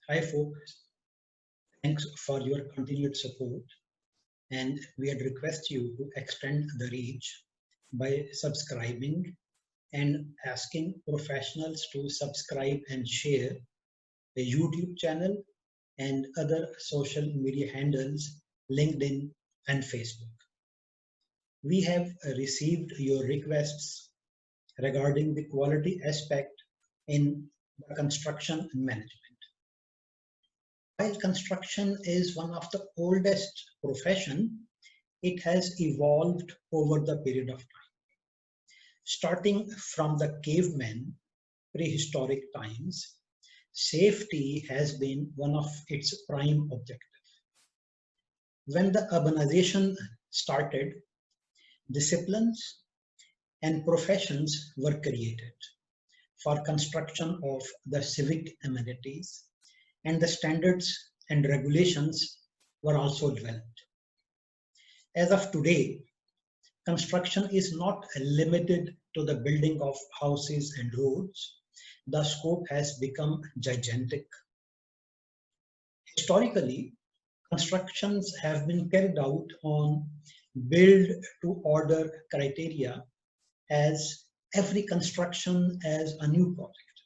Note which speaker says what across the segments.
Speaker 1: Hi folks, thanks for your continued support, and we would request you to extend the reach by subscribing and asking professionals to subscribe and share the YouTube channel and other social media handles, LinkedIn and Facebook. We have received your requests regarding the quality aspect in the construction management. While construction is one of the oldest profession, it has evolved over the period of time. Starting from the cavemen, prehistoric times, safety has been one of its prime objectives. When the urbanization started, disciplines and professions were created for construction of the civic amenities, and the standards and regulations were also developed. As of today, construction is not limited to the building of houses and roads. The scope has become gigantic. Historically, constructions have been carried out on build to order criteria, as every construction as a new project.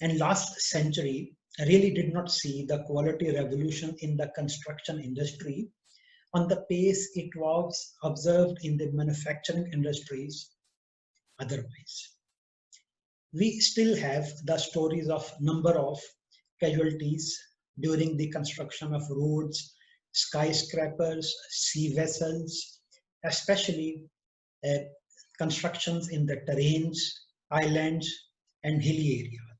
Speaker 1: And last century really did not see the quality revolution in the construction industry on the pace it was observed in the manufacturing industries otherwise. We still have the stories of number of casualties during the construction of roads, skyscrapers, sea vessels, especially uh, constructions in the terrains, islands, and hilly areas.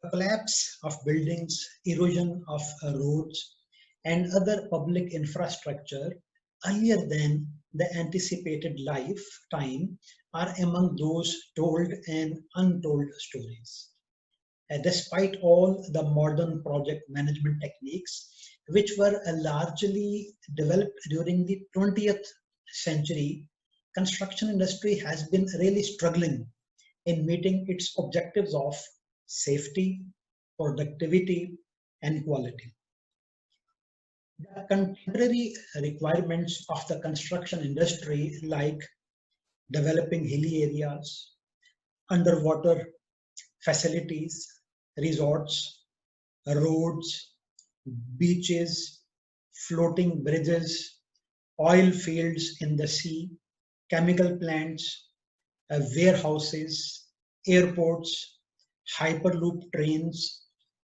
Speaker 1: The collapse of buildings, erosion of roads, and other public infrastructure earlier than the anticipated lifetime are among those told and untold stories. Despite all the modern project management techniques, which were largely developed during the 20th century, construction industry has been really struggling in meeting its objectives of safety, productivity, and quality. The contemporary requirements of the construction industry, like developing hilly areas, underwater facilities, resorts, roads, beaches, floating bridges, oil fields in the sea, chemical plants, warehouses, airports, hyperloop trains,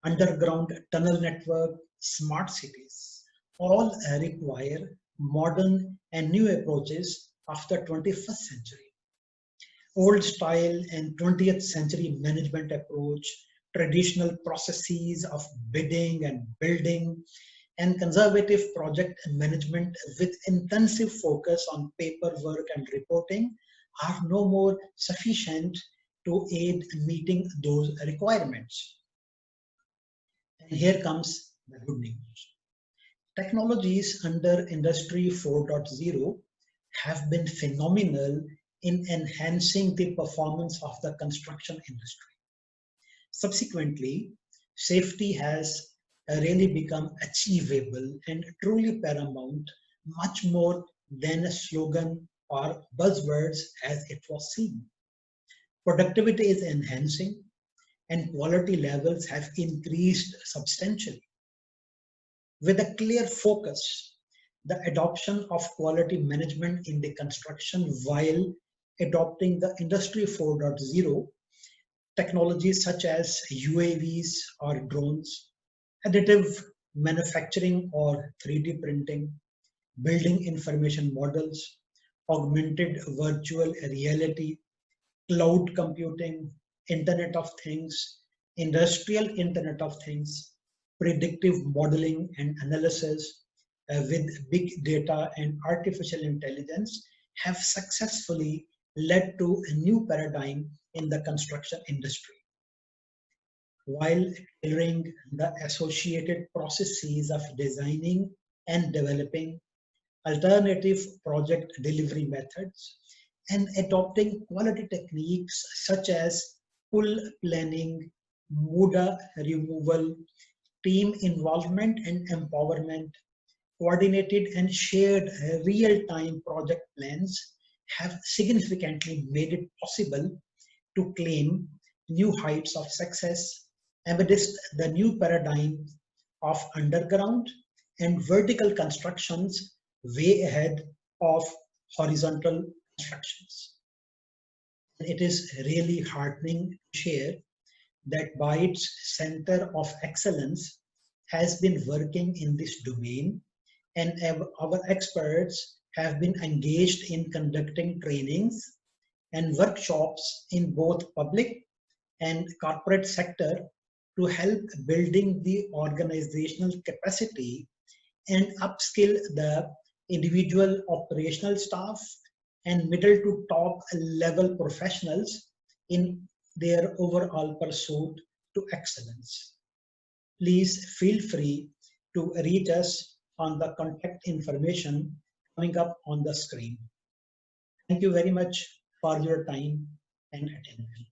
Speaker 1: underground tunnel network, smart cities, all require modern and new approaches of the 21st century. Old style and 20th century management approach, traditional processes of bidding and building, and conservative project management with intensive focus on paperwork and reporting are no more sufficient to aid in meeting those requirements. And here comes the good news. Technologies under Industry 4.0 have been phenomenal in enhancing the performance of the construction industry. Subsequently, safety has really become achievable and truly paramount, much more than a slogan or buzzwords as it was seen. Productivity is enhancing and quality levels have increased substantially. With a clear focus, the adoption of quality management in the construction while adopting the Industry 4.0 technologies such as UAVs or drones, additive manufacturing or 3D printing, building information models, augmented virtual reality, cloud computing, Internet of Things, industrial Internet of Things, predictive modeling and analysis with big data and artificial intelligence have successfully led to a new paradigm in the construction industry, while tailoring the associated processes of designing and developing alternative project delivery methods and adopting quality techniques such as pull planning, Muda removal, team involvement and empowerment, coordinated and shared real-time project plans have significantly made it possible to claim new heights of success amidst the new paradigm of underground and vertical constructions way ahead of horizontal constructions. It is really heartening to share that Bytes Center of Excellence has been working in this domain, and our experts have been engaged in conducting trainings and workshops in both public and corporate sector to help building the organizational capacity and upskill the individual operational staff and middle to top level professionals in their overall pursuit to excellence. Please feel free to reach us on the contact information coming up on the screen. Thank you very much for your time and attention.